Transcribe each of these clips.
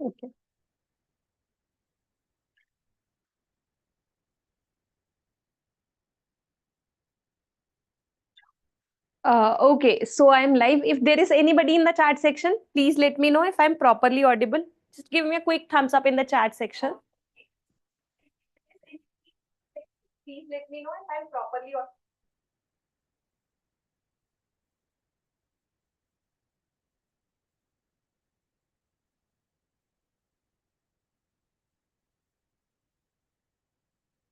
Okay. Okay, so I'm live. If there is anybody in the chat section, please let me know if I'm properly audible. Just give me a quick thumbs up in the chat section. Please let me know if I'm properly audible.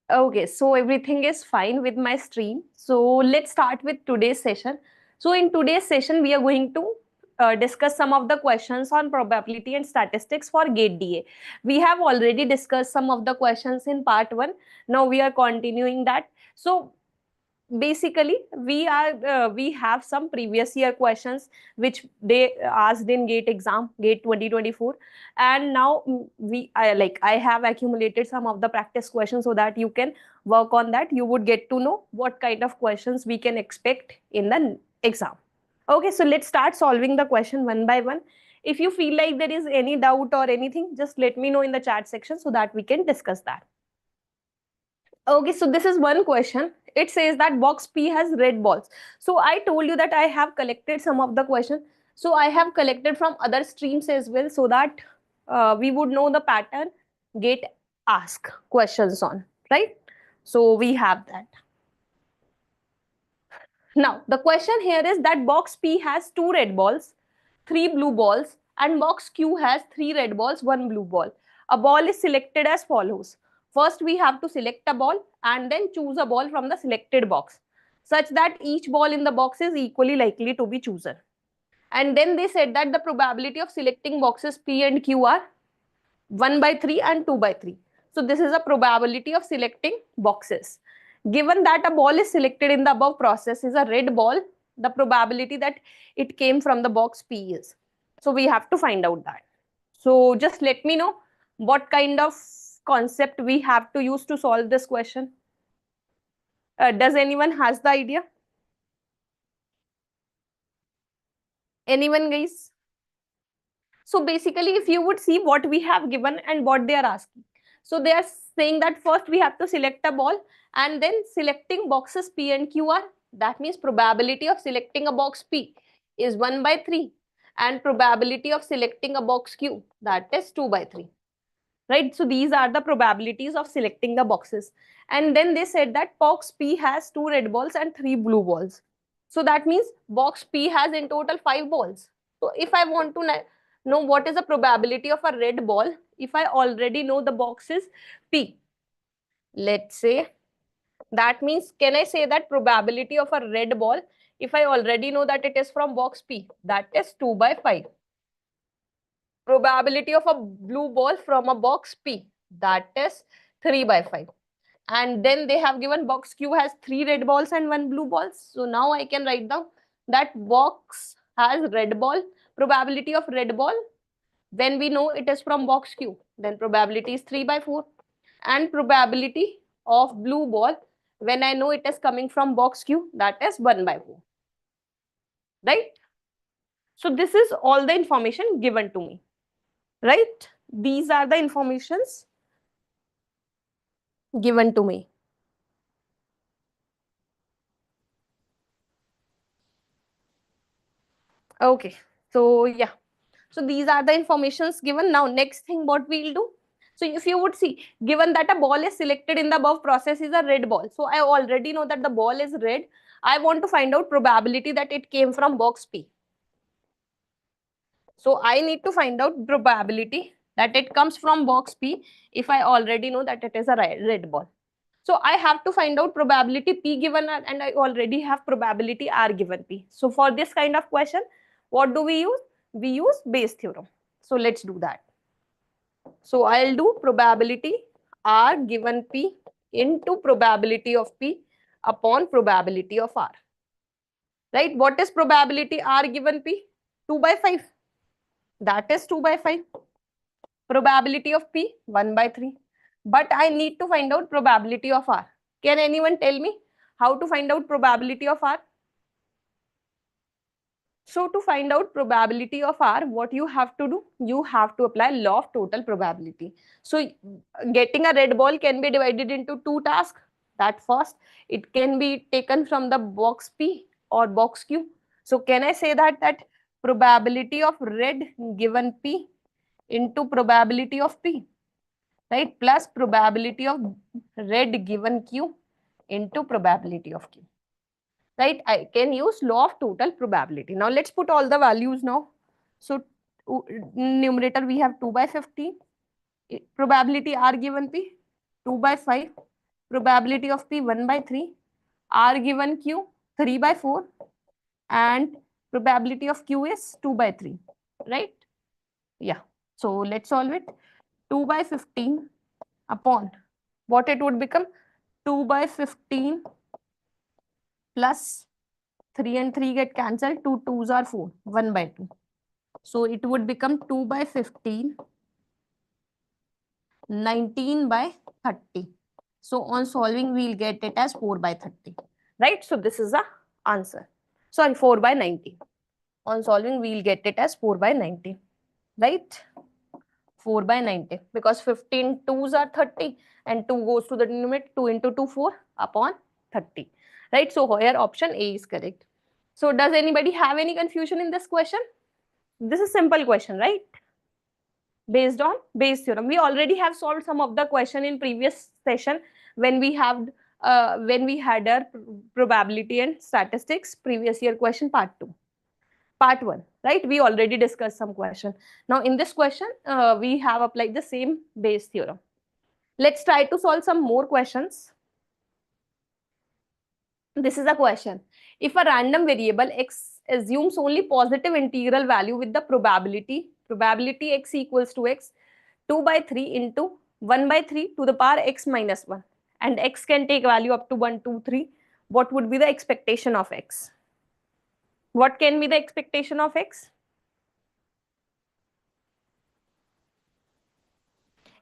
Okay, so everything is fine with my stream. So let's start with today's session. So in today's session, we are going to discuss some of the questions on probability and statistics for GATE DA. We have already discussed some of the questions in part 1. Now we are continuing that. So basically we have some previous year questions which they asked in gate exam gate 2024, and now I have accumulated some of the practice questions so that you can work on that. You would get to know what kind of questions we can expect in the exam. Okay, so let's start solving the question one by one. If you feel like there is any doubt or anything, just let me know in the chat section so that we can discuss that. Okay, so this is one question. It says that box P has red balls. So I told you that I have collected some of the question. So I have collected from other streams as well so that we would know the pattern get ask questions on, right? So we have that. Now, the question here is that box P has two red balls, three blue balls, and box Q has three red balls, one blue ball. A ball is selected as follows. First, we have to select a ball and then choose a ball from the selected box, such that each ball in the box is equally likely to be chosen. And then they said that the probability of selecting boxes P and Q are 1 by 3 and 2 by 3. So this is a probability of selecting boxes. Given that a ball is selected in the above process is a red ball, the probability that it came from the box P is. So we have to find out that. So just let me know what kind of concept we have to use to solve this question. Does anyone has the idea? Anyone, guys? So basically, if you would see what we have given and what they are asking. So they are saying that first we have to select a ball and then selecting boxes P and Q are, that means probability of selecting a box P is 1 by 3 and probability of selecting a box Q, that is 2 by 3. Right? So these are the probabilities of selecting the boxes. And then they said that box P has two red balls and three blue balls. So that means box P has in total 5 balls. So if I want to know what is the probability of a red ball, if I already know the boxes P, let's say, that means can I say that probability of a red ball, if I already know that it is from box P, that is 2 by 5. Probability of a blue ball from a box P, that is 3 by 5. And then they have given box Q has 3 red balls and 1 blue ball. So now I can write down that box has red ball. Probability of red ball, when we know it is from box Q, then probability is 3 by 4. And probability of blue ball, when I know it is coming from box Q, that is 1 by 4. Right? So this is all the information given to me. Right? These are the informations given to me. Okay. So yeah. So these are the informations given. Now next thing what we'll do. So if you would see, given that a ball is selected in the above process is a red ball. So I already know that the ball is red. I want to find out probability that it came from box P. So I need to find out probability that it comes from box P if I already know that it is a red ball. So I have to find out probability P given and I already have probability R given P. So for this kind of question, what do we use? We use Bayes theorem. So let's do that. So I'll do probability R given P into probability of P upon probability of R. Right? What is probability R given P? 2 by 5. That is 2 by 5. Probability of P 1 by 3. But I need to find out probability of R. Can anyone tell me how to find out probability of R? So to find out probability of R, what you have to do? You have to apply law of total probability. So getting a red ball can be divided into two tasks. That first, it can be taken from the box P or box Q. So can I say that probability of red given P into probability of P, right? Plus probability of red given Q into probability of Q, right? I can use law of total probability. Now let's put all the values now. So numerator we have 2 by 15. Probability R given P 2 by 5. Probability of P 1 by 3. R given Q 3 by 4. And probability of Q is 2 by 3, right? Yeah. So let's solve it. 2 by 15 upon what it would become? 2 by 15 plus 3 and 3 get cancelled. 2 2s are 4. 1 by 2. So it would become 2 by 15, 19 by 30. So on solving, we'll get it as 4 by 30. Right? So this is the answer. Sorry, 4 by 90. On solving, we'll get it as 4 by 90. Right? 4 by 90. Because 15 2s are 30 and 2 goes to the denominator. 2 into 2, 4 upon 30. Right? So here option A is correct. So does anybody have any confusion in this question? This is simple question, right? Based on Bayes theorem. We already have solved some of the question in previous session when we had our probability and statistics previous year question part 2. Part 1, right? We already discussed some question. Now in this question, we have applied the same Bayes theorem. Let's try to solve some more questions. This is a question. If a random variable x assumes only positive integral value with the probability x equals to x 2 by 3 into 1 by 3 to the power x minus 1, and x can take value up to 1, 2, 3, what would be the expectation of x? What can be the expectation of x?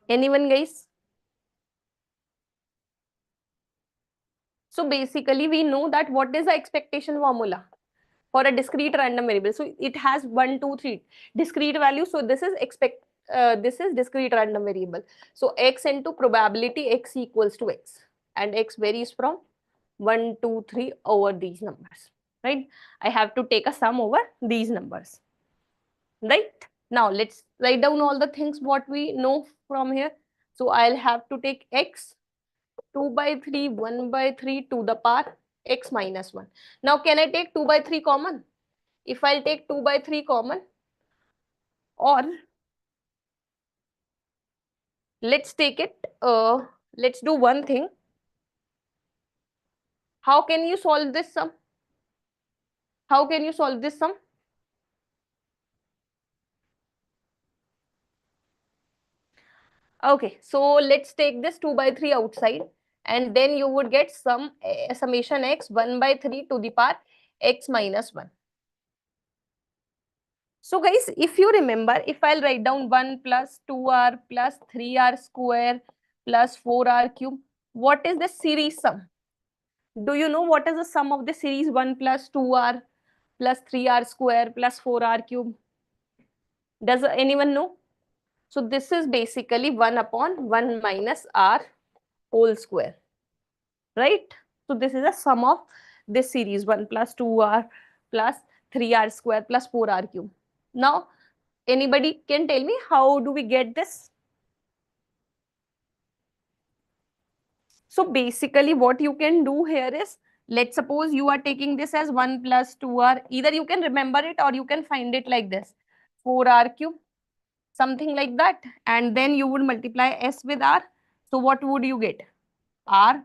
Anyone, guys? So basically we know that what is the expectation formula for a discrete random variable. So it has 1, 2, 3 discrete values. So this is this is discrete random variable. So x into probability x equals to x, and x varies from 1, 2, 3 over these numbers, right? I have to take a sum over these numbers, right? Now let's write down all the things what we know from here. So I'll have to take x 2 by 3, 1 by 3 to the power x minus 1. Now can I take 2 by 3 common? If I'll take 2 by 3 common, or let's take it, let's do one thing. How can you solve this sum? How can you solve this sum? Okay, so let's take this 2 by 3 outside, and then you would get summation x 1 by 3 to the power x minus 1. So guys, if you remember, if I'll write down 1 plus 2r plus 3r square plus 4r cube, what is the series sum? Do you know what is the sum of the series 1 plus 2r plus 3r square plus 4r cube? Does anyone know? So this is basically 1 upon 1 minus r whole square, right? So this is a sum of this series 1 plus 2r plus 3r square plus 4r cube. Now, anybody can tell me how do we get this? So basically what you can do here is, let's suppose you are taking this as 1 plus 2r. Either you can remember it or you can find it like this. 4r cube, something like that. And then you would multiply s with r. So what would you get? R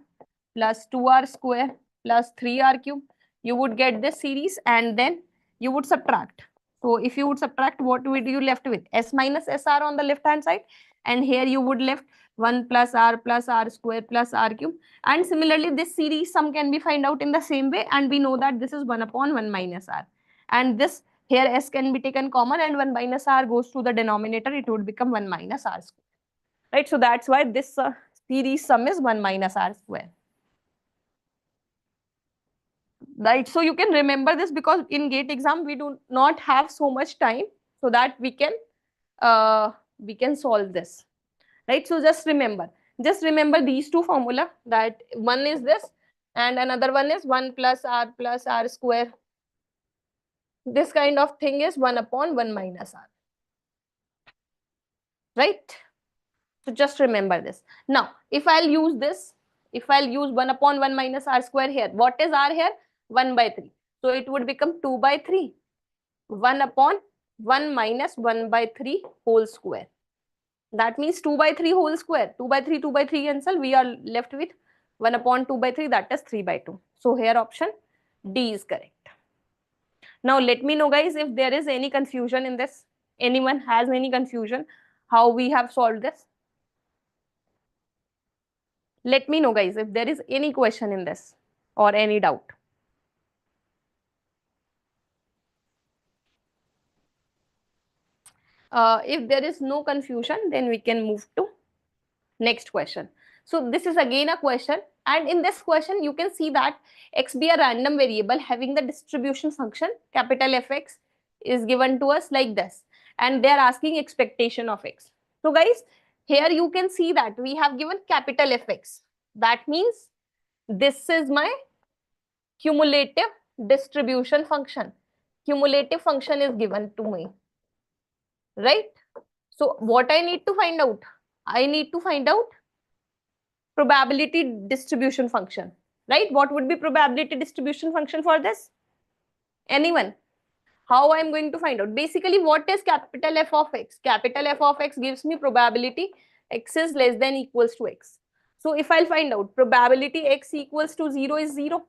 plus 2r square plus 3r cube. You would get this series and then you would subtract. So if you would subtract, what would you left with? S minus SR on the left hand side. And here you would left 1 plus r square plus r cube. And similarly, this series sum can be find out in the same way. And we know that this is 1 upon 1 minus r. And this here s can be taken common, and 1 minus r goes to the denominator. It would become 1 minus r square. Right? So that's why this series sum is 1 minus r square. right? So you can remember this because in GATE exam we do not have so much time, so that we can solve this, right? So just remember these two formula, that one is this and another one is 1 plus r square. This kind of thing is 1 upon 1 minus r, right? So just remember this. Now, if I'll use this, if I'll use 1 upon 1 minus r square here, what is r here? 1 by 3. So it would become 2 by 3, 1 upon 1 minus 1 by 3 whole square. That means 2 by 3 whole square. 2 by 3, 2 by 3 cancel. We are left with 1 upon 2 by 3, that is 3 by 2. So here option D is correct. Now let me know guys if there is any confusion in this. Anyone has any confusion how we have solved this? Let me know guys if there is any question in this or any doubt. If there is no confusion, then we can move to next question. So this is again a question, and in this question you can see that x be a random variable having the distribution function capital Fx is given to us like this, and they are asking expectation of x. So guys, here you can see that we have given capital Fx. That means this is my cumulative distribution function. Cumulative function is given to me, right? So what I need to find out? I need to find out probability distribution function, right? What would be probability distribution function for this? Anyone? How I'm going to find out? Basically, what is capital F of x? Capital F of x gives me probability x is less than equals to x. So if I'll find out probability x equals to 0 is 0,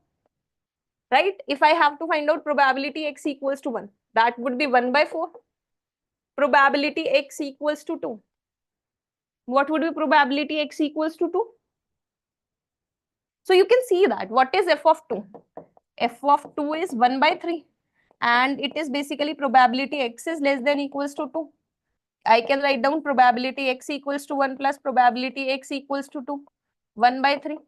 right? If I have to find out probability x equals to 1, that would be 1 by 4. Probability x equals to 2. What would be probability x equals to 2? So you can see that what is f of 2? F of 2 is 1 by 3, and it is basically probability x is less than equals to 2. I can write down probability x equals to 1 plus probability x equals to 2. 1 by 3.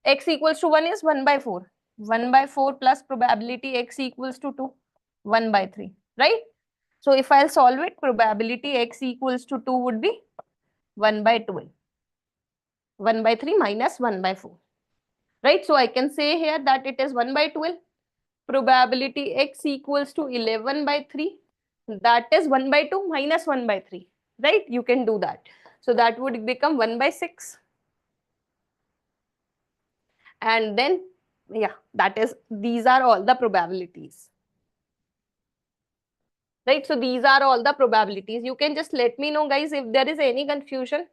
X equals to 1 is 1 by 4. 1 by 4 plus probability x equals to 2. 1 by 3, right? So if I'll solve it, probability x equals to 2 would be 1 by 12. 1 by 3 minus 1 by 4. Right? So I can say here that it is 1 by 12. Probability x equals to 11 by 3. That is 1 by 2 minus 1 by 3. Right? You can do that. So that would become 1 by 6. And then, yeah, that is, these are all the probabilities. Right? So these are all the probabilities. You can just let me know, guys, if there is any confusion.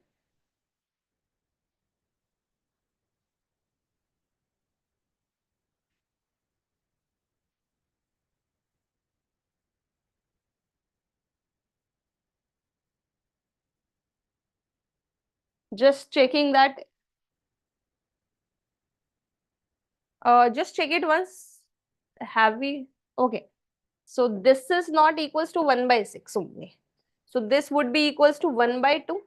Just checking that. Just check it once. Have we? Okay. So this is not equals to 1 by 6 only. So this would be equals to 1 by 2.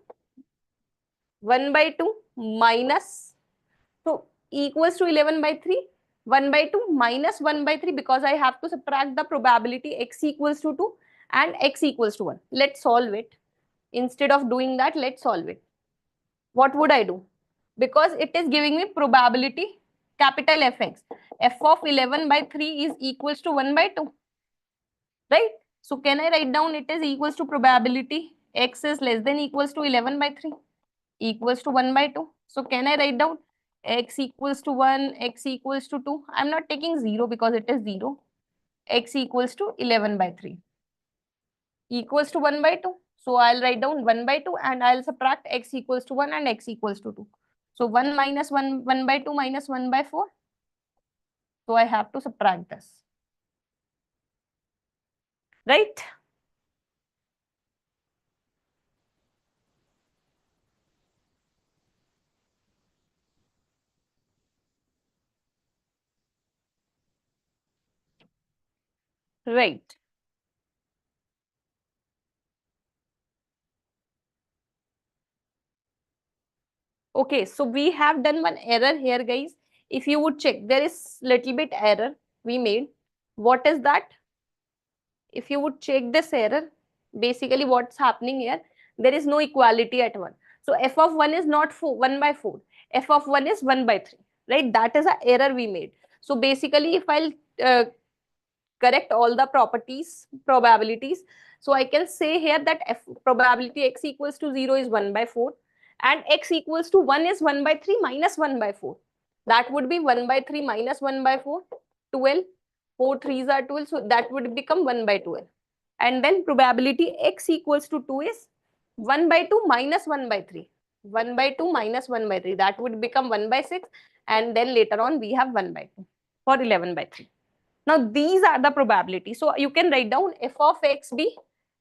1 by 2 minus. So equals to 11 by 3. 1 by 2 minus 1 by 3, because I have to subtract the probability x equals to 2 and x equals to 1. Let's solve it. Instead of doing that, let's solve it. What would I do? Because it is giving me probability capital Fx. F of 11 by 3 is equals to 1 by 2. Right? So can I write down it is equals to probability x is less than equals to 11 by 3 equals to 1 by 2. So can I write down x equals to 1, x equals to 2? I'm not taking 0 because it is 0. X equals to 11 by 3 equals to 1 by 2. So I'll write down 1 by 2 and I'll subtract x equals to 1 and x equals to 2. So 1 minus 1, 1 by 2 minus 1 by 4. So I have to subtract this. Right? Right. Okay, so we have done one error here, guys. If you would check, there is little bit error. we made. What is that? If you would check this error, basically what's happening here, there is no equality at 1. So f of 1 is not 1 by 4. F of 1 is 1 by 3, right? That is an error we made. So basically, if I'll correct all the properties, probabilities, so I can say here that f probability x equals to 0 is 1 by 4, and x equals to 1 is 1 by 3 minus 1 by 4. That would be 1 by 3 minus 1 by 4, 12. 4 3s are 12, so that would become 1 by 12. And then probability x equals to 2 is 1 by 2 minus 1 by 3. 1 by 2 minus 1 by 3. That would become 1 by 6. And then later on, we have 1 by 2 for 11 by 3. Now, these are the probabilities. So you can write down f of x be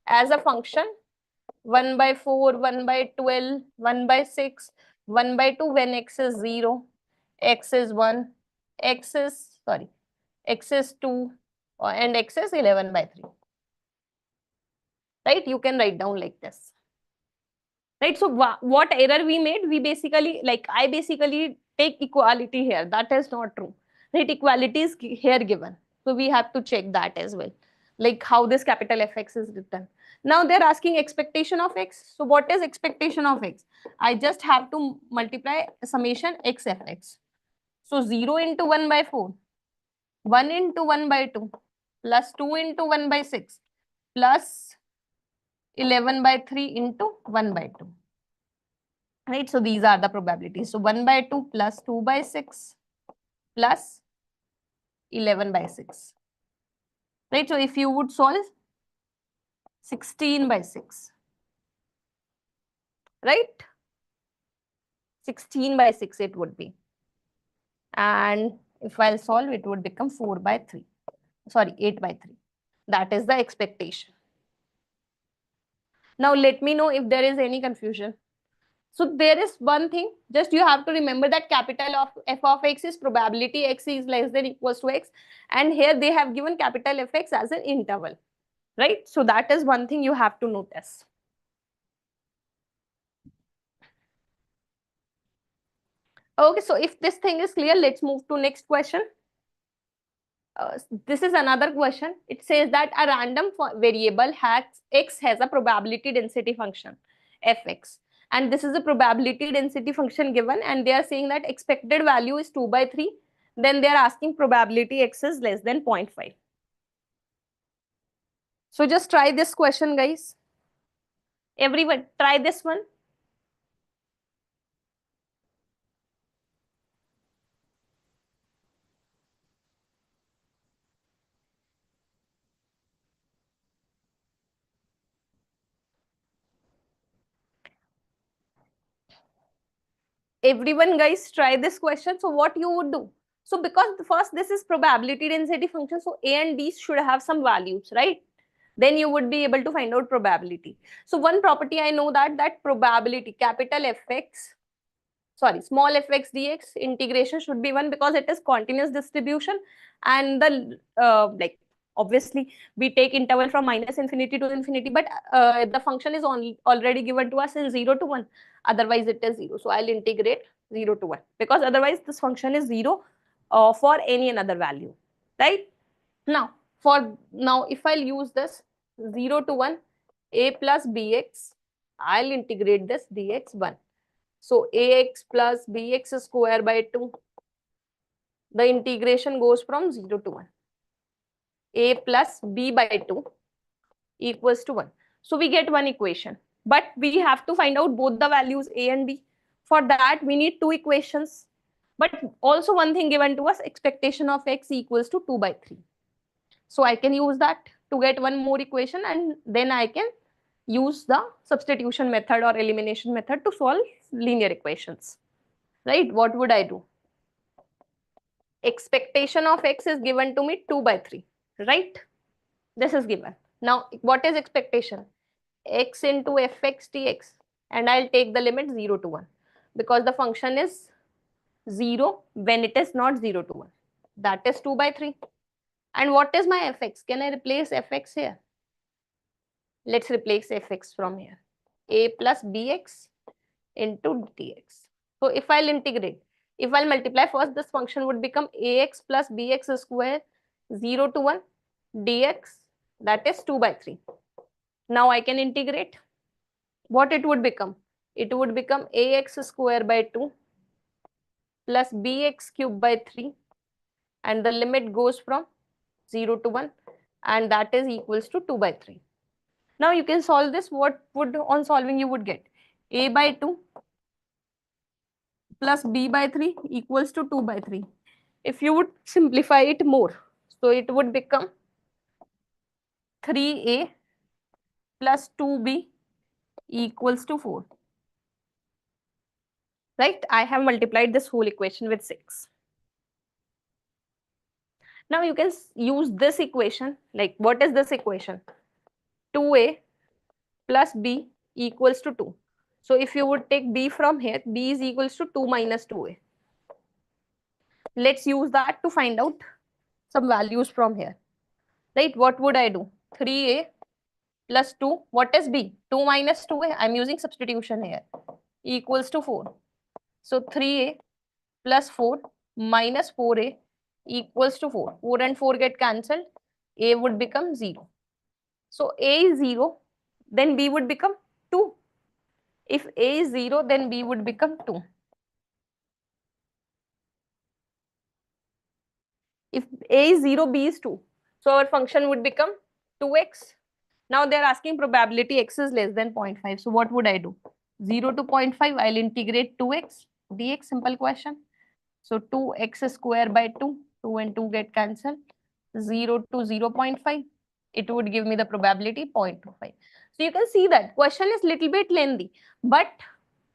as a function 1 by 4, 1 by 12, 1 by 6, 1 by 2 when x is 0, x is 1, x is 2, and x is 11 by 3. Right? You can write down like this. Right? So what error we made? We basically, I basically take equality here. That is not true. Right? Equality is here given. So we have to check that as well. Like how this capital Fx is written. Now they're asking expectation of x. So what is expectation of x? I just have to multiply summation x fx. So 0 into 1 by 4, 1 into 1 by 2, plus 2 into 1 by 6, plus 11 by 3 into 1 by 2. Right, so these are the probabilities. So 1 by 2 plus 2 by 6 plus 11 by 6. Right, so if you would solve 16 by 6. Right, 16 by 6 it would be. And if I'll solve, it would become 4 by 3. Sorry, 8 by 3. That is the expectation. Now let me know if there is any confusion. So there is one thing, just you have to remember that capital of f of x is probability x is less than equals to x, and here they have given capital Fx as an interval, right? So that is one thing you have to notice. Okay, so if this thing is clear, let's move to next question. This is another question. It says that a random variable has x has a probability density function fx, and this is a probability density function given, and they are saying that expected value is 2 by 3. Then they are asking probability x is less than 0.5. So just try this question, guys. Everyone try this one. Everyone, guys, try this question. So what you would do? So because first this is probability density function, so a and b should have some values, right? Then you would be able to find out probability. So one property I know that probability capital Fx, sorry, small fx dx integration should be 1 because it is continuous distribution, and the obviously we take interval from minus infinity to infinity, but the function is already given to us in 0 to 1. Otherwise it is 0. So I'll integrate 0 to 1 because otherwise this function is 0 for any another value, right? Now if I'll use this 0 to 1 a plus bx, I'll integrate this dx 1. So ax plus bx square by 2. The integration goes from 0 to 1. A plus b by 2 equals to 1. So we get one equation. But we have to find out both the values a and b. For that, we need two equations. But also one thing given to us, expectation of x equals to 2 by 3. So I can use that to get one more equation, and then I can use the substitution method or elimination method to solve linear equations. Right? What would I do? Expectation of x is given to me 2 by 3. Right? This is given. Now, what is expectation? X into fx dx, and I'll take the limit 0 to 1 because the function is 0 when it is not 0 to 1. That is 2 by 3. And what is my fx? Can I replace fx here? Let's replace fx from here. A plus bx into dx. So if I'll integrate, if I'll multiply first, this function would become ax plus bx square 0 to 1 dx, that is 2 by 3. Now I can integrate. What it would become? It would become ax square by 2 plus bx cube by 3, and the limit goes from 0 to 1, and that is equals to 2 by 3. Now you can solve this. What would, on solving, you would get? A by 2 plus b by 3 equals to 2 by 3. If you would simplify it more, so it would become 3a plus 2b equals to 4. Right? I have multiplied this whole equation with 6. Now you can use this equation. Like, what is this equation? 2a plus b equals to 2. So if you would take b from here, b is equals to 2 minus 2a. Let's use that to find out some values from here. Right? What would I do? 3a plus 2. What is b? 2 minus 2a. I'm using substitution here. Equals to 4. So 3a plus 4 minus 4a equals to 4. 4 and 4 get cancelled. A would become 0. So a is 0, then b would become 2. If a is 0, then b would become 2. If a is 0, b is 2. So our function would become 2x. Now they're asking probability x is less than 0.5. So what would I do? 0 to 0.5, I'll integrate 2x dx, simple question. So 2x square by 2, 2 and 2 get cancelled. 0 to 0 0.5, it would give me the probability 0.25. So you can see that question is little bit lengthy, but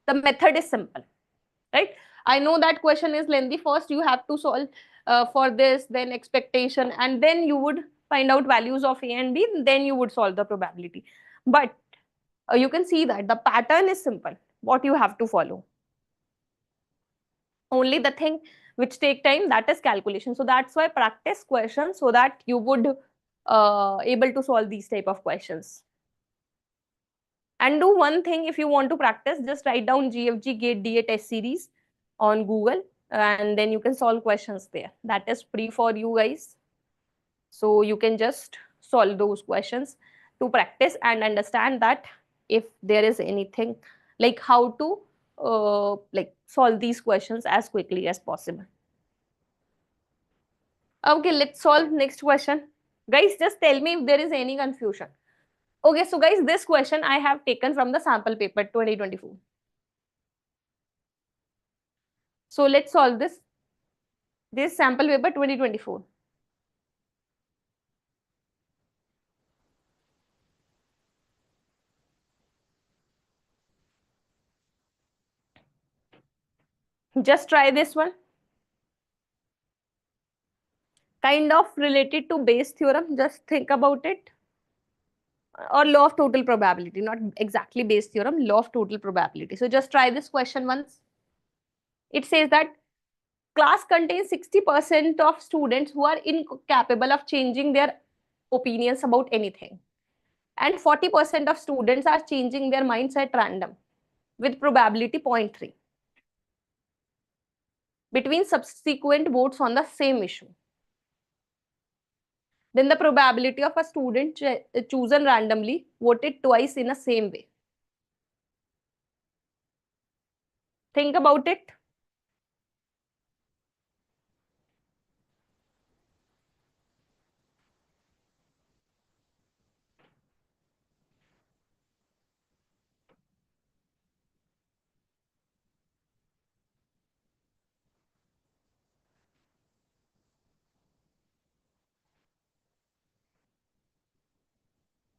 the method is simple, right? I know that question is lengthy. First you have to solve for this, then expectation, and then you would find out values of a and b, then you would solve the probability. But you can see that the pattern is simple. What you have to follow, only the thing which take time, that is calculation. So that's why practice questions, so that you would able to solve these type of questions. And do one thing, if you want to practice, just write down GFG GATE DA test series on Google, and then you can solve questions there. That is free for you guys. So you can just solve those questions to practice and understand that if there is anything, like how to like solve these questions as quickly as possible. Okay, let's solve next question. Guys, just tell me if there is any confusion. Okay, so guys, this question I have taken from the sample paper 2024. So let's solve this. This sample paper 2024. Just try this one. Kind of related to Bayes theorem. Just think about it. Or law of total probability, not exactly Bayes theorem, law of total probability. So just try this question once. It says that class contains 60% of students who are incapable of changing their opinions about anything, and 40% of students are changing their minds at random with probability 0.3 between subsequent votes on the same issue. Then the probability of a student chosen randomly voted twice in the same way. Think about it.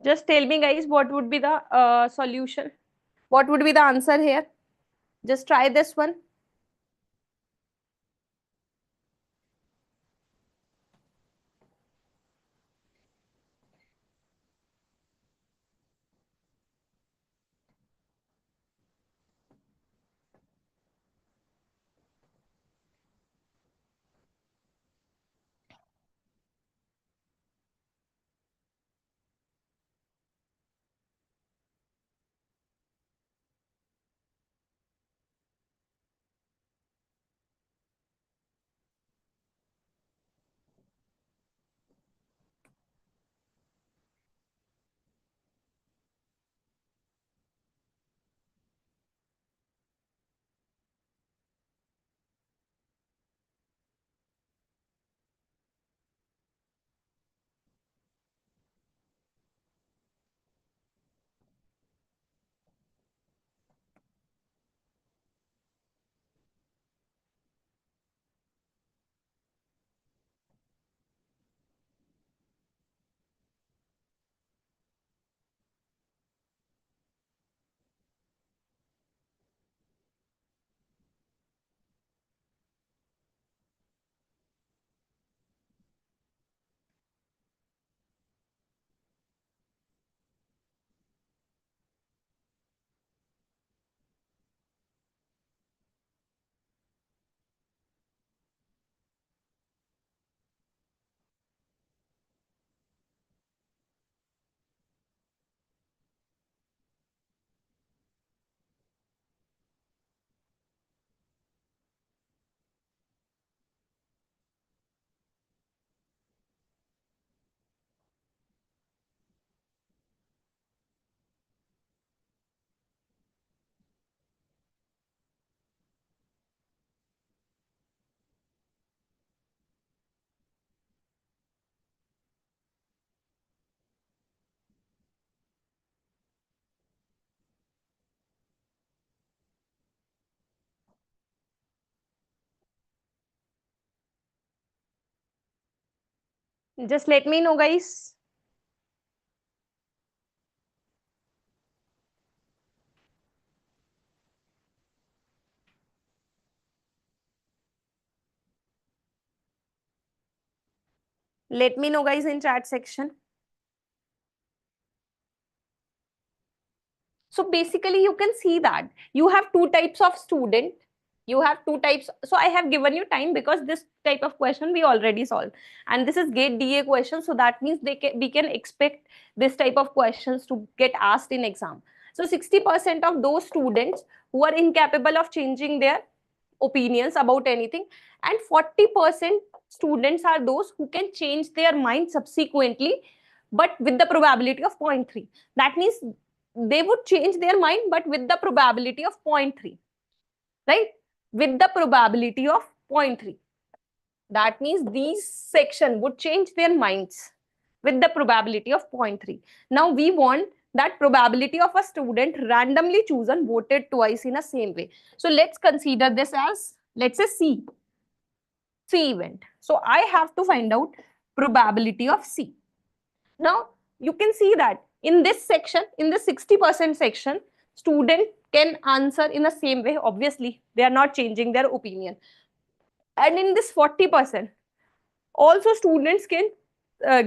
Just tell me, guys, what would be the solution? What would be the answer here? Just try this one. Just let me know, guys. Let me know, guys, in chat section. So basically, you can see that you have two types of student. You have two types. So I have given you time because this type of question we already solved. And this is GATE DA question. So that means we can expect this type of questions to get asked in exam. So 60% of those students who are incapable of changing their opinions about anything, and 40% students are those who can change their mind subsequently, but with the probability of 0.3. That means they would change their mind, but with the probability of 0.3, right? With the probability of 0.3. That means these section would change their minds with the probability of 0.3. Now we want that probability of a student randomly chosen voted twice in a same way. So let's consider this as, let's say, C event. So I have to find out probability of C. Now you can see that in this section, in the 60% section, student can answer in the same way. Obviously, they are not changing their opinion. And in this 40%, also students can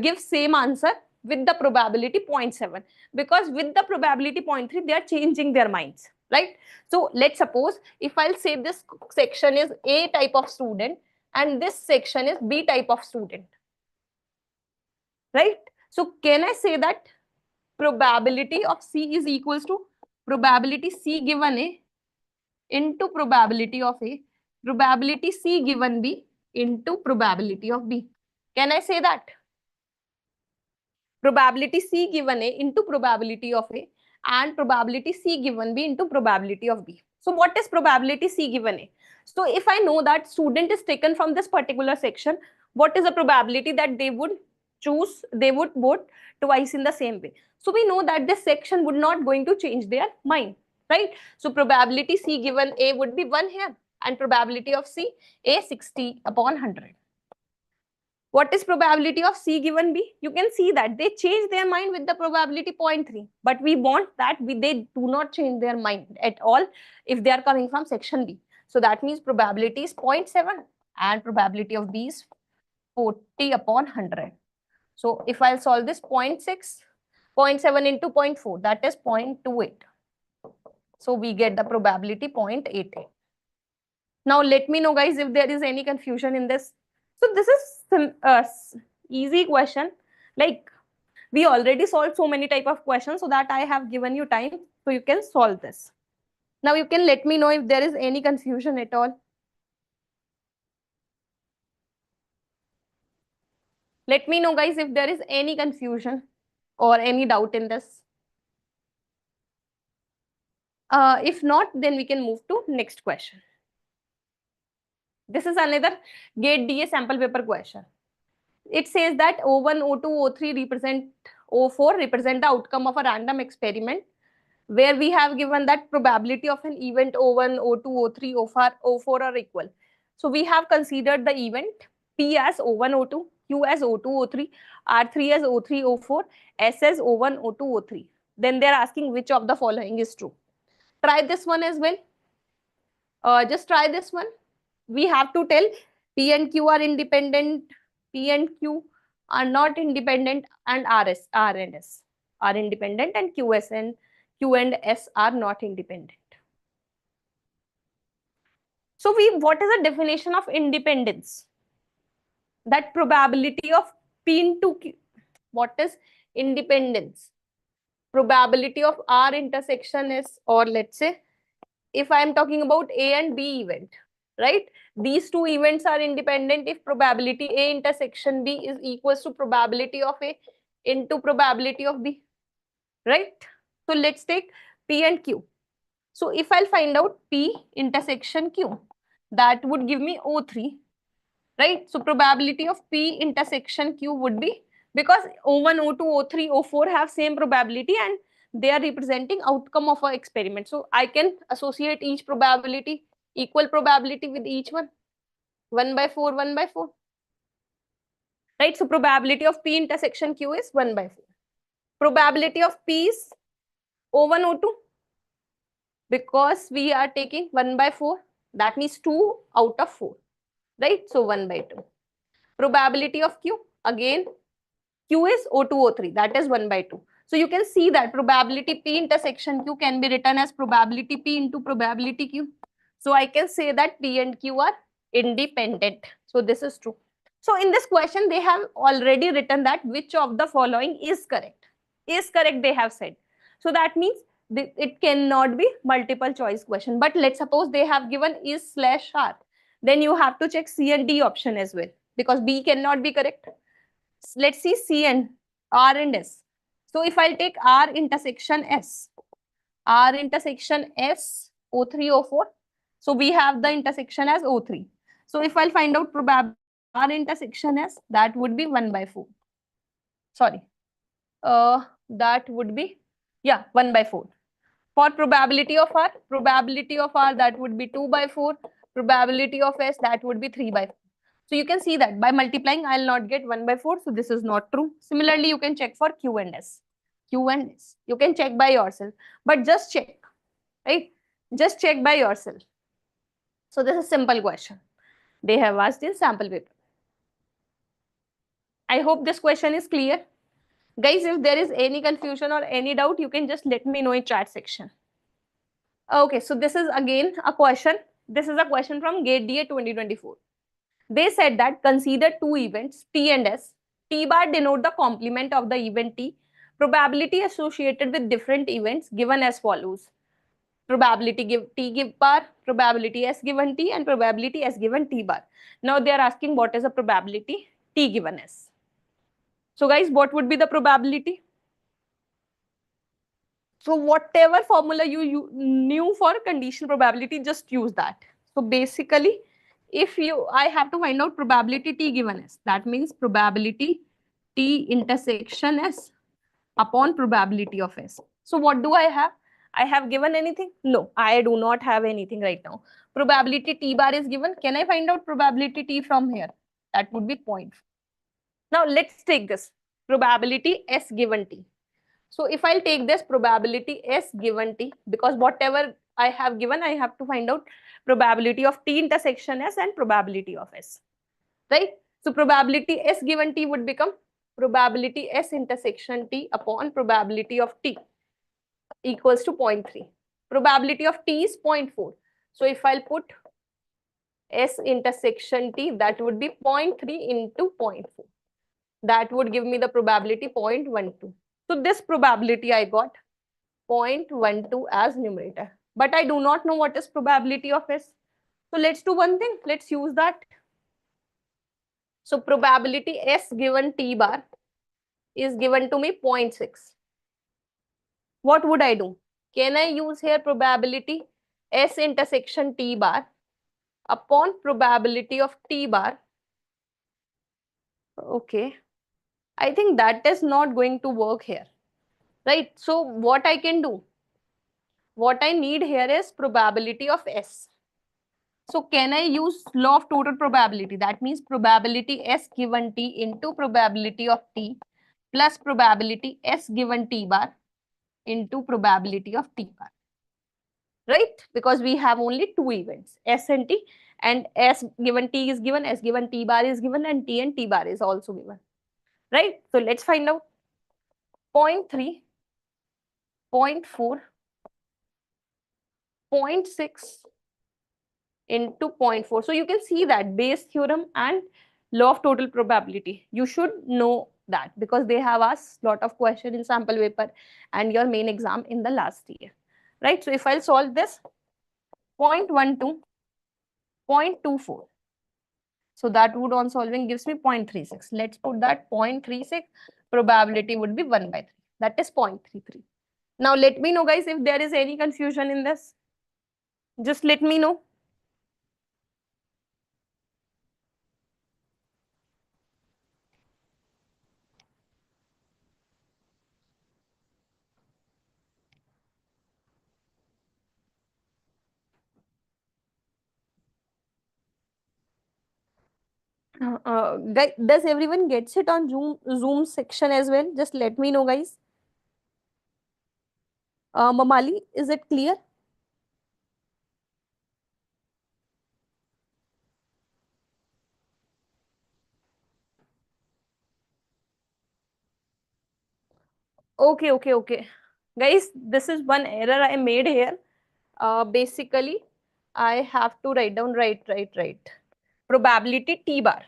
give same answer with the probability 0.7, because with the probability 0.3 they are changing their minds, right? So let's suppose if I'll say this section is A type of student and this section is B type of student, right? So can I say that probability of C is equals to probability C given A into probability of A, probability C given B into probability of B? Can I say that? Probability C given A into probability of A and probability C given B into probability of B. So what is probability C given A? So if I know that student is taken from this particular section, what is the probability that they would choose, they would vote twice in the same way? So we know that this section would not going to change their mind, right? So probability C given A would be 1 here and probability of C, A 60 upon 100. What is probability of C given B? You can see that they change their mind with the probability 0.3. But we want that they do not change their mind at all if they are coming from section B. So that means probability is 0.7 and probability of B is 40 upon 100. So if I'll solve this 0.6, 0.7 into 0.4, that is 0.28. So we get the probability 0.88. Now let me know, guys, if there is any confusion in this. So this is easy question. Like we already solved so many type of questions, so that I have given you time so you can solve this. Now you can let me know if there is any confusion at all. Let me know, guys, if there is any confusion or any doubt in this. If not, then we can move to next question. This is another GATE DA sample paper question. It says that O1, O2, O3 represent, O4 represent the outcome of a random experiment where we have given that probability of an event O1, O2, O3, O4 are equal. So we have considered the event P as O1, O2, Q as O2, O3, R3 as O3, O4, S as O1, O2, O3. Then they're asking which of the following is true. Try this one as well. Just try this one. We have to tell P and Q are independent, P and Q are not independent, and R and S are independent, and Q and S are not independent. So what is the definition of independence? That probability of P into Q. What is independence? Probability of R intersection is, or let's say, if I am talking about A and B event, right? These two events are independent if probability A intersection B is equals to probability of A into probability of B, right? So let's take P and Q. So if I'll find out P intersection Q, that would give me O3, right? So probability of P intersection Q would be, because O1, O2, O3, O4 have same probability and they are representing outcome of our experiment. So I can associate each probability, equal probability with each one. 1 by 4, 1 by 4. right? So probability of P intersection Q is 1 by 4. Probability of P is O1, O2, because we are taking 1 by 4. That means 2 out of 4, right? So 1 by 2. Probability of Q, again, Q is O2, O3. That is 1 by 2. So you can see that probability P intersection Q can be written as probability P into probability Q. So I can say that P and Q are independent. So this is true. So in this question, they have already written that which of the following is correct. Is correct, they have said. So that means it cannot be multiple choice question. But let's suppose they have given is slash R. Then you have to check C and D option as well, because B cannot be correct. Let's see C and R and S. So if I'll take R intersection S, R intersection S, O3, O4. So we have the intersection as O3. So if I'll find out probability R intersection S, that would be 1 by 4. Sorry. That would be, yeah, 1 by 4. For probability of R, that would be 2 by 4. Probability of S, that would be 3 by 4. So you can see that by multiplying, I'll not get 1 by 4. So this is not true. Similarly, you can check for Q and S. Q and S. You can check by yourself. But just check, right? Just check by yourself. So this is a simple question. They have asked in sample paper. I hope this question is clear. Guys, if there is any confusion or any doubt, you can just let me know in chat section. Okay, so this is again a question. This is a question from GATE DA 2024. They said that consider two events, T and S. T bar denote the complement of the event T. Probability associated with different events given as follows. Probability give T give bar, probability S given T, and probability S given T bar. Now they are asking what is the probability T given S. So guys, what would be the probability? So whatever formula you knew for conditional probability, just use that. So basically, if I have to find out probability T given S, that means probability T intersection S upon probability of S. So what do I have? I have given anything? No, I do not have anything right now. Probability T bar is given. Can I find out probability T from here? That would be 0.5. Now let's take this probability S given T. So if I'll take this probability S given T, because whatever I have given, I have to find out probability of T intersection S and probability of S, right? So probability S given T would become probability S intersection T upon probability of T equals to 0.3. Probability of T is 0.4. So if I'll put S intersection T, that would be 0.3 into 0.4. That would give me the probability 0.12. So this probability I got 0.12 as numerator. But I do not know what is probability of S. So let's do one thing. Let's use that. So probability S given T bar is given to me 0.6. What would I do? Can I use here probability S intersection T bar upon probability of T bar? Okay. I think that is not going to work here, right? So what I can do? What I need here is probability of S. So can I use law of total probability? That means probability S given T into probability of T plus probability S given T bar into probability of T bar. Right? Because we have only two events, S and T, and S given T is given, S given T bar is given, and T bar is also given. Right? So let's find out 0.3, 0.4, 0.6 into 0.4. So you can see that Bayes theorem and law of total probability. You should know that because they have asked lot of questions in sample paper and your main exam in the last year. Right? So if I'll solve this, 0.12, 0.24. So that would on solving gives me 0.36. Let's put that 0.36. Probability would be 1 by 3. That is 0.33. Now let me know guys if there is any confusion in this. Just let me know. Does everyone gets it on Zoom section as well? Just let me know, guys. Mamali, is it clear? Okay, okay, okay. Guys, this is one error I made here. Basically, I have to write down right. Probability T bar.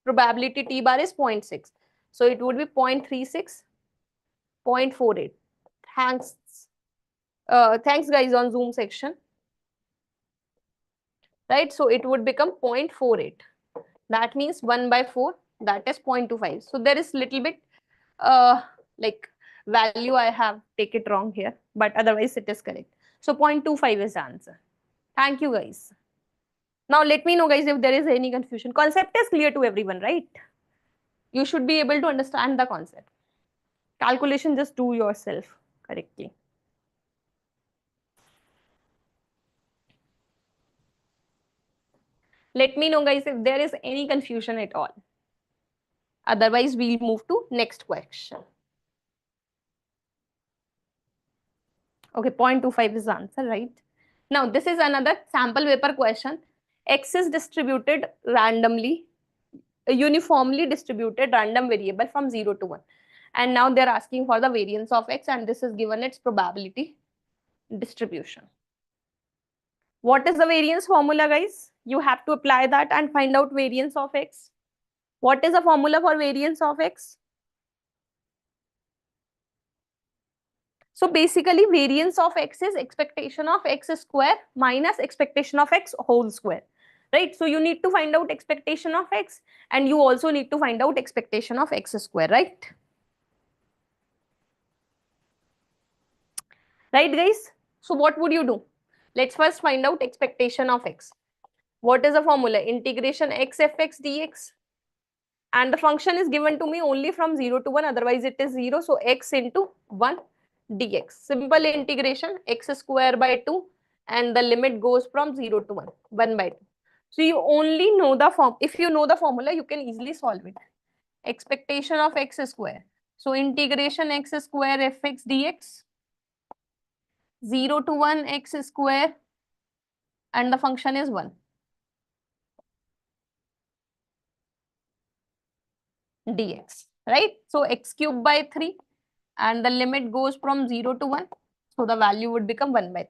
Probability T bar is 0.6. So it would be 0.36, 0.48. Thanks. Thanks guys on Zoom section. Right, so it would become 0.48. That means 1 by 4, that is 0.25. So there is little bit like value I have take it wrong here, but otherwise it is correct. So 0.25 is the answer. Thank you guys. Now let me know guys if there is any confusion. Concept is clear to everyone, right? You should be able to understand the concept. Calculation just do yourself correctly. Let me know guys if there is any confusion at all. Otherwise we'll move to next question. Okay, 0.25 is the answer, right? Now this is another sample paper question. X is distributed randomly, uniformly distributed random variable from 0 to 1. And now they're asking for the variance of X, and this is given its probability distribution. What is the variance formula, guys? You have to apply that and find out variance of X. What is the formula for variance of X? So basically variance of X is expectation of X square minus expectation of X whole square, right? So you need to find out expectation of X, and you also need to find out expectation of X square, right? Right guys? So what would you do? Let's first find out expectation of X. What is the formula? Integration x fx dx. And the function is given to me only from 0 to 1, otherwise it is 0. So x into 1 dx. Simple integration, x square by 2, and the limit goes from 0 to 1, 1 by 2. So you only know the form. If you know the formula, you can easily solve it. Expectation of x square. So integration x square fx dx, 0 to 1 x square, and the function is 1. Dx, right? So x cube by 3, and the limit goes from 0 to 1. So the value would become 1 by 3.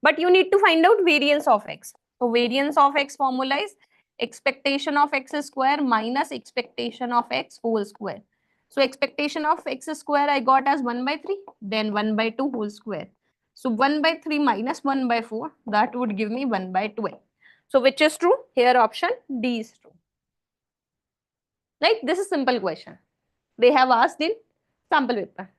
But you need to find out variance of X. So variance of X formula is expectation of X square minus expectation of X whole square. So expectation of X square I got as 1 by 3, then 1 by 2 whole square. So 1 by 3 minus 1 by 4, that would give me 1 by 12. So which is true? Here option D is true. Right? This is simple question. They have asked in sample paper.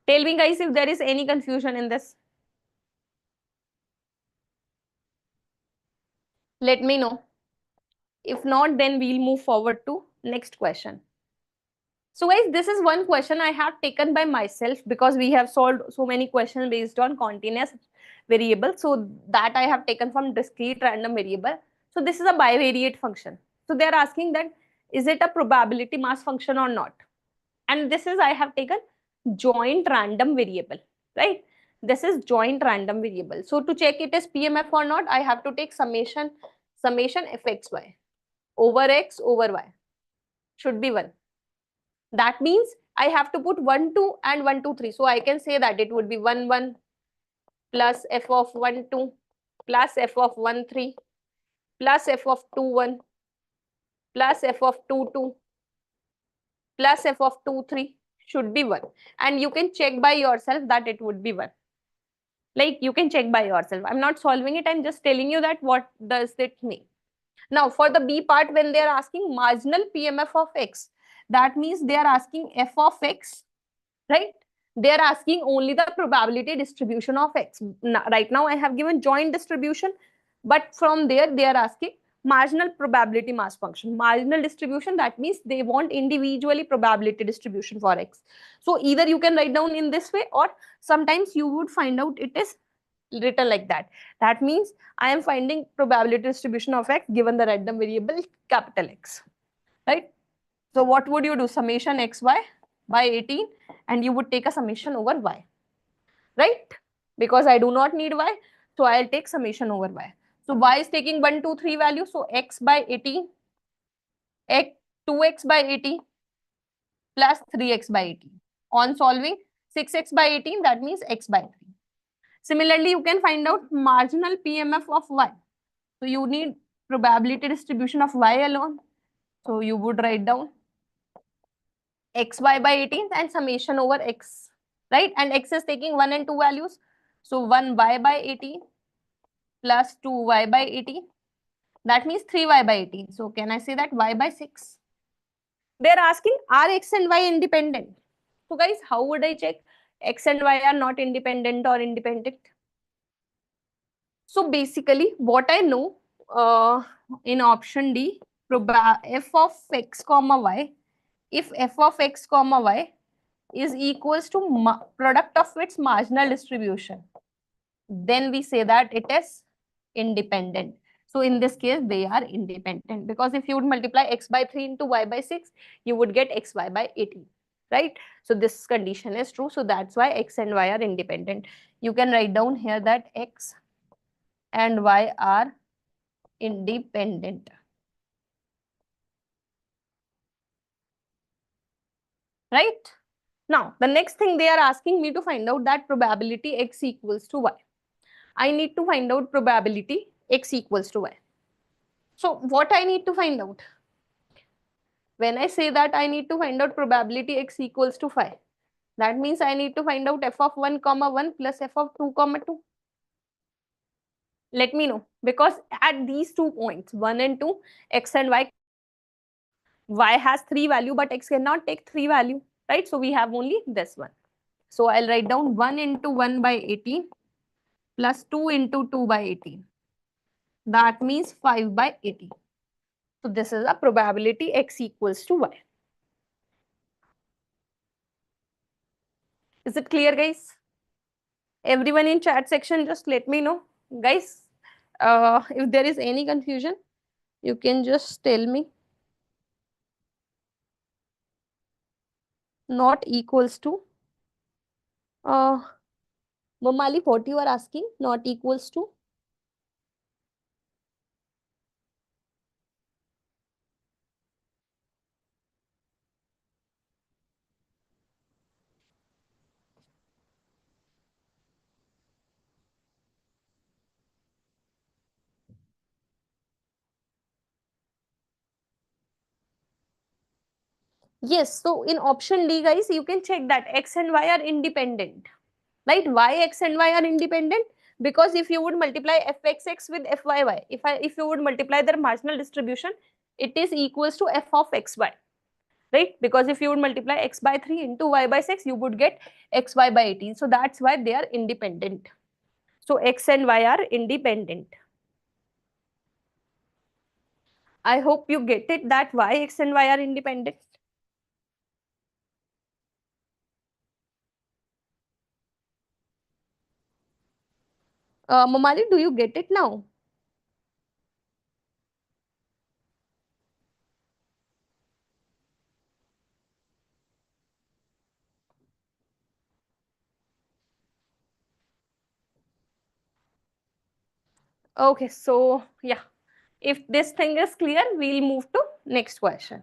Tell me guys if there is any confusion in this. Let me know. If not, then we'll move forward to next question. So guys, this is one question I have taken by myself because we have solved so many questions based on continuous variable. So that I have taken from discrete random variable. So this is a bivariate function. So they are asking that is it a probability mass function or not? And this is I have taken joint random variable, right? This is joint random variable. So to check it is PMF or not, I have to take summation fxy over x over y should be 1. That means I have to put 1 2 and 1 2 3. So I can say that it would be 1 1 plus f of 1 2 plus f of 1 3 plus f of 2 1 plus f of 2 2 plus f of 2 3 should be 1. And you can check by yourself that it would be 1. Like you can check by yourself. I'm not solving it. I'm just telling you that what does it mean. Now for the B part, when they are asking marginal PMF of X, that means they are asking f of X, right? They are asking only the probability distribution of X. Now, right now I have given joint distribution, but from there they are asking marginal probability mass function. Marginal distribution, that means they want individually probability distribution for X. So either you can write down in this way, or sometimes you would find out it is written like that. That means I am finding probability distribution of x given the random variable capital X, right? So what would you do? Summation xy by 18, and you would take a summation over y, right? Because I do not need y, so I'll take summation over y. So y is taking 1, 2, 3 value, so x by 18, x 2x by 18 plus 3x by 18. On solving 6x by 18, that means x by 3. Similarly, you can find out marginal PMF of y. So you need probability distribution of y alone. So you would write down xy by 18 and summation over x, right? And x is taking 1 and 2 values. So 1y by 18 plus 2y by 18. That means 3y by 18. So can I say that y by 6? They're asking, are x and y independent? So guys, how would I check x and y are not independent or independent? So basically, what I know in option D, f of x comma y, if f of x comma y is equals to product of its marginal distribution, then we say that it is independent. So in this case, they are independent, because if you would multiply x by 3 into y by 6, you would get xy by 18, right? So this condition is true. So that's why x and y are independent. You can write down here that x and y are independent. Right? Now, the next thing they are asking me to find out that probability x equals to y. I need to find out probability x equals to y. So what I need to find out? When I say that I need to find out probability x equals to 5, that means I need to find out f of 1 comma 1 plus f of 2 comma 2. Let me know, because at these 2 points, 1 and 2, x and y has 3 value, but x cannot take 3 value, right? So we have only this one. So I'll write down 1 into 1 by 18 plus 2 into 2 by 18. That means 5 by 18. So this is a probability x equals to y. Is it clear, guys? Everyone in chat section, just let me know. Guys, if there is any confusion, you can just tell me. Not equals to. Momali, what you are asking? Not equals to? Yes, so in option D, guys, you can check that x and y are independent, right? Why x and y are independent? Because if you would multiply fxx with fyy, if you would multiply their marginal distribution, it is equals to f of xy, right? Because if you would multiply x by 3 into y by 6, you would get xy by 18. So that's why they are independent. So x and y are independent. I hope you get it that why x and y are independent. Momali, do you get it now? Okay, so yeah, if this thing is clear, we'll move to next question.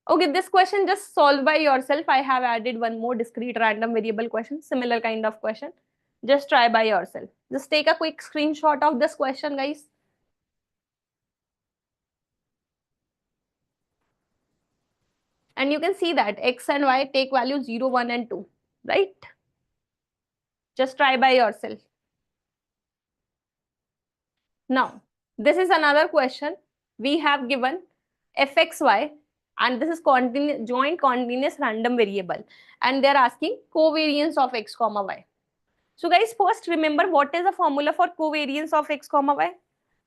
Okay, this question just solve by yourself. I have added one more discrete random variable question, similar kind of question. Just try by yourself. Just take a quick screenshot of this question, guys. And you can see that x and y take value 0, 1 and 2, right? Just try by yourself. Now, this is another question. We have given fxy, and this is joint continuous random variable, and they are asking covariance of x comma y. So guys, first remember what is the formula for covariance of x comma y.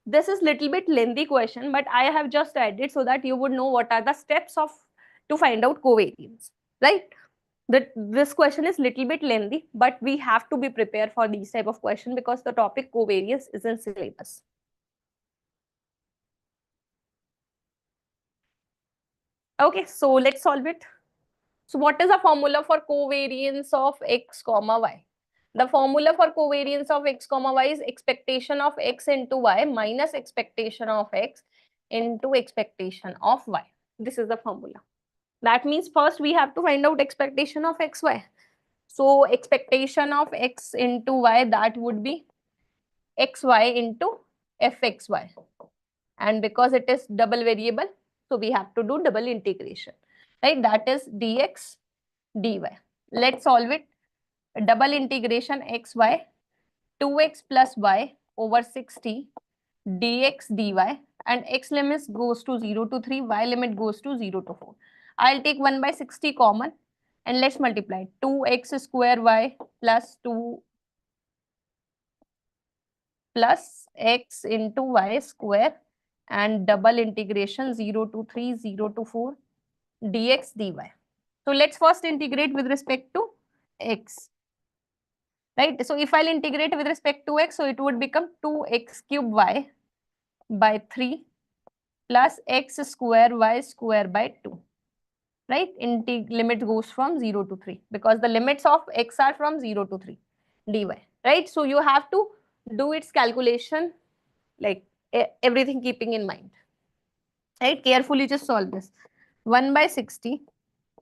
This is little bit lengthy question, but I have just added so that you would know what are the steps of to find out covariance, right? This question is little bit lengthy, but we have to be prepared for these type of question because the topic covariance is in syllabus. Okay, so let's solve it. So what is the formula for covariance of x comma y? The formula for covariance of x comma y is expectation of x into y minus expectation of x into expectation of y. This is the formula. That means first we have to find out expectation of xy. So expectation of x into y, that would be xy into fxy. And because it is double variable, so we have to do double integration, right? That is dx dy. Let's solve it. Double integration xy 2x plus y over 60 dx dy, and x limit goes to 0 to 3, y limit goes to 0 to 4. I'll take 1 by 60 common and let's multiply 2x square y plus 2 plus x into y square and double integration 0 to 3, 0 to 4 dx dy. So let's first integrate with respect to x, right? So if I'll integrate with respect to x, so it would become 2x cube y by 3 plus x square y square by 2, right? Limit goes from 0 to 3 because the limits of x are from 0 to 3 dy, right? So you have to do its calculation, like everything keeping in mind, right? Carefully just solve this. 1 by 60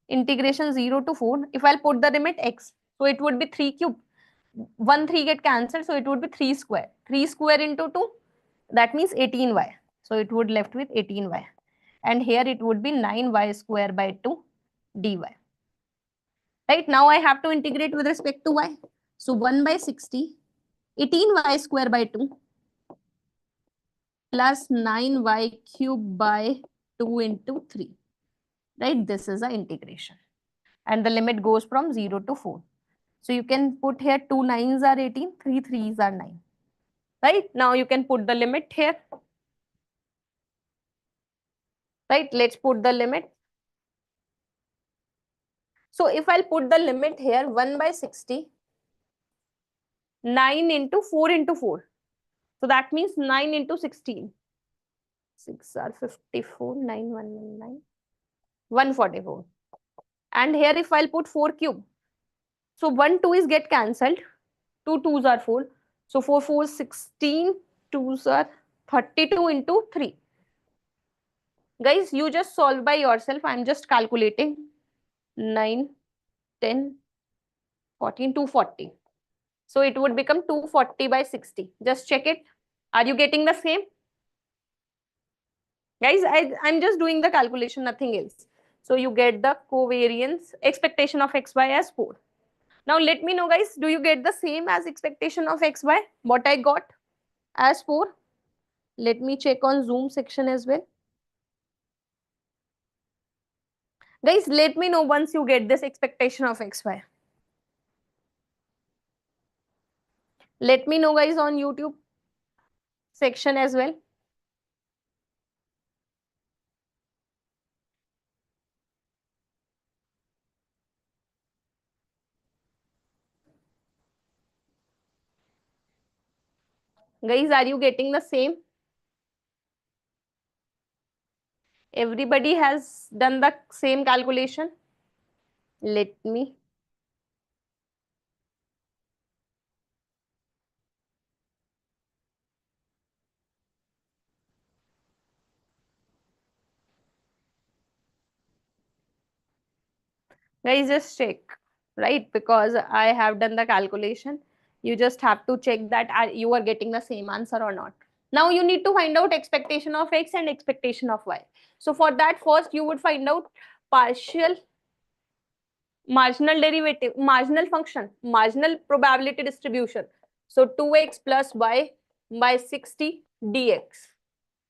integration 0 to 4. If I'll put the limit x, so it would be 3 cube. 1 3 get cancelled, so it would be 3 square. 3 square into 2, that means 18y. So it would left with 18y. And here it would be 9y square by 2 dy. Right, now I have to integrate with respect to y. So 1 by 60, 18y square by 2 plus 9y cube by 2 into 3. Right, this is the integration. And the limit goes from 0 to 4. So you can put here 2 9s are 18, 3 3s are 9. Right, now you can put the limit here. Right, let's put the limit. So if I'll put the limit here, 1 by 60, 9 into 4 into 4. So that means 9 into 16. 6 are 54, 9, 119, 144. And here if I'll put 4 cube. So 1, 2 is get cancelled. 2 2s are 4. So 4 4 is 16, 2s are 32 into 3. Guys, you just solve by yourself. I'm just calculating. 9, 10, 14, 240. So it would become 240 by 60. Just check it. Are you getting the same? Guys, I'm just doing the calculation, nothing else. So you get the covariance expectation of xy as 4. Now let me know, guys, do you get the same as expectation of xy? What I got as 4? Let me check on Zoom section as well. Guys, let me know once you get this expectation of xy. Let me know, guys, on YouTube section as well. Guys, are you getting the same? Everybody has done the same calculation. Let me. Guys, just check, right? Because I have done the calculation. You just have to check that you are getting the same answer or not. Now you need to find out expectation of x and expectation of y. So for that, first you would find out partial marginal derivative, marginal function, marginal probability distribution. So 2x plus y by 60 dx.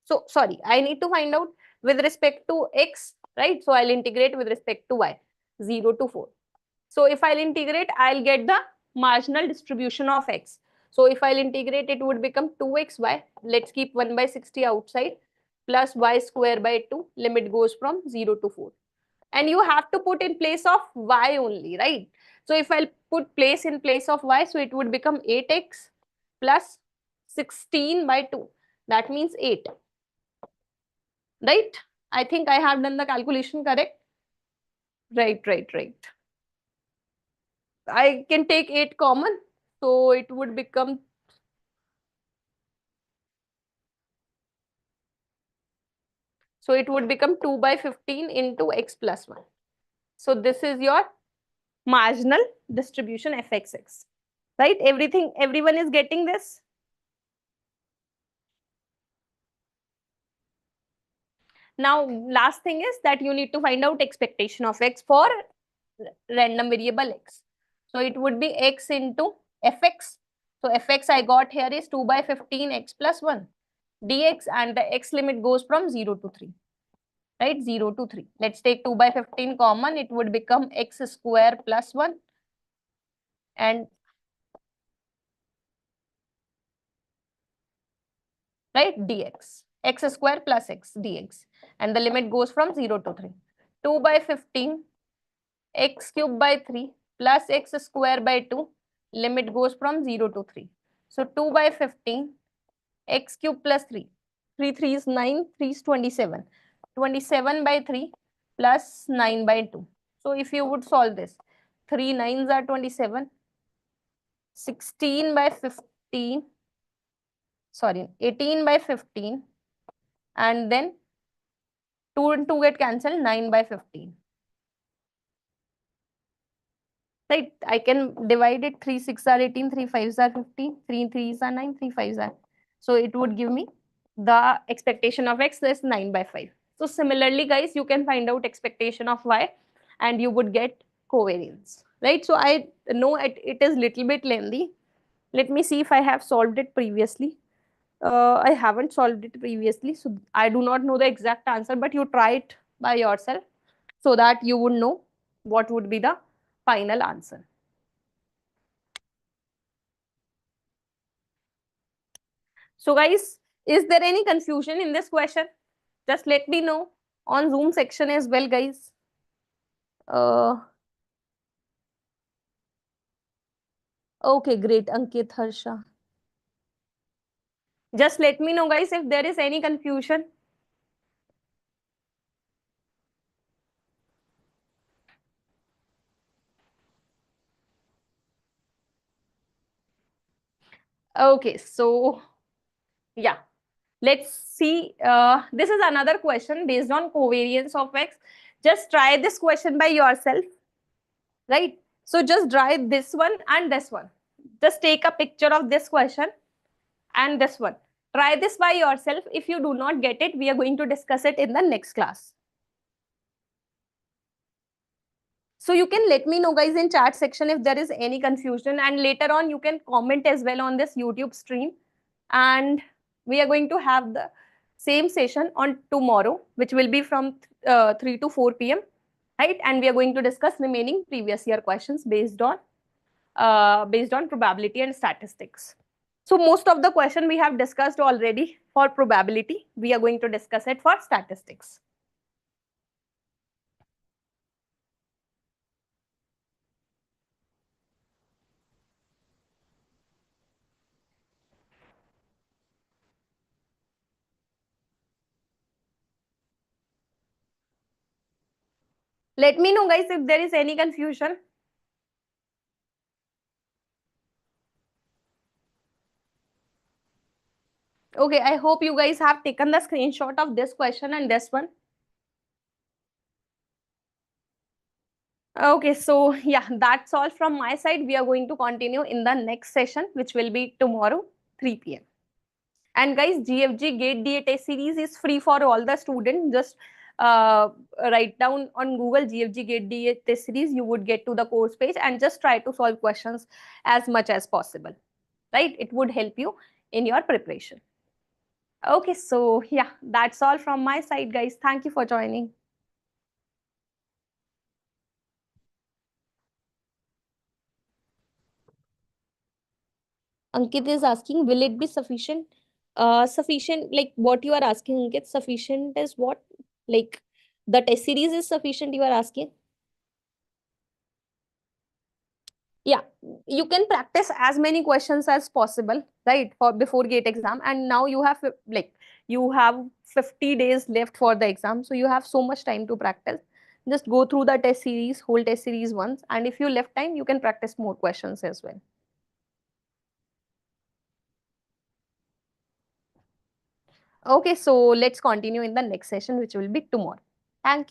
So sorry, I need to find out with respect to x, right? So I'll integrate with respect to y, 0 to 4. So if I'll integrate, I'll get the marginal distribution of x. So if I'll integrate, it would become 2xy. Let's keep 1 by 60 outside plus y square by 2. Limit goes from 0 to 4. And you have to put in place of y only, right? So if I'll put place in place of y, so it would become 8x plus 16 by 2. That means 8, right? I think I have done the calculation correct. Right, right, right. I can take 8 common, so it would become, so it would become 2 by 15 into x plus 1. So this is your marginal distribution fxx, right? Everything, everyone is getting this. Now last thing is that you need to find out expectation of x for random variable x. So it would be x into fx. So fx I got here is 2 by 15 x plus 1 dx, and the x limit goes from 0 to 3, right? 0 to 3. Let's take 2 by 15 common. It would become x square plus 1, and right, dx, x square plus x dx, and the limit goes from 0 to 3. 2 by 15 x cube by 3 plus x square by 2, limit goes from 0 to 3. So 2 by 15 x cube plus 3, 3 3 is 9, 3 is 27, 27 by 3 plus 9 by 2. So if you would solve this, 3 9s are 27, 16 by 15, sorry, 18 by 15, and then 2 and 2 get cancelled, 9 by 15. Right, I can divide it, 3 6 are 18, 3 5s are 15, 3 3s are 9, 3 5s are. So it would give me the expectation of x is 9 by 5. So similarly, guys, you can find out expectation of y and you would get covariance, right? So I know it is little bit lengthy. Let me see if I have solved it previously. I haven't solved it previously, so I do not know the exact answer, but you try it by yourself so that you would know what would be the final answer. So guys, is there any confusion in this question? Just let me know on Zoom section as well, guys. Okay, great, Ankit, Harsha. Just let me know, guys, if there is any confusion. Okay, so yeah, let's see. This is another question based on covariance of x. Just try this question by yourself, right? So just try this one and this one. Just take a picture of this question and this one. Try this by yourself. If you do not get it, we are going to discuss it in the next class. So you can let me know, guys, in chat section if there is any confusion, and later on you can comment as well on this YouTube stream. And we are going to have the same session on tomorrow, which will be from 3 to 4 p.m. right? And we are going to discuss remaining previous year questions based on probability and statistics. So most of the question we have discussed already for probability. We are going to discuss it for statistics. Let me know, guys, if there is any confusion. Okay, I hope you guys have taken the screenshot of this question and this one. Okay, so yeah, that's all from my side. We are going to continue in the next session, which will be tomorrow, 3 p.m. And guys, GFG Gate DA test series is free for all the students. Just write down on Google GFG Gate DA test series. You would get to the course page and just try to solve questions as much as possible, right? It would help you in your preparation. Okay, so yeah, that's all from my side, guys. Thank you for joining. Ankit is asking, will it be sufficient? Sufficient, like what you are asking, Ankit, sufficient is what? Like The test series is sufficient, you are asking? Yeah, you can practice as many questions as possible, right, for before gate exam. And now you have like you have 50 days left for the exam, so you have so much time to practice. Just go through the test series, whole test series once, and if you left time, you can practice more questions as well. Okay, so let's continue in the next session, which will be tomorrow. Thank you.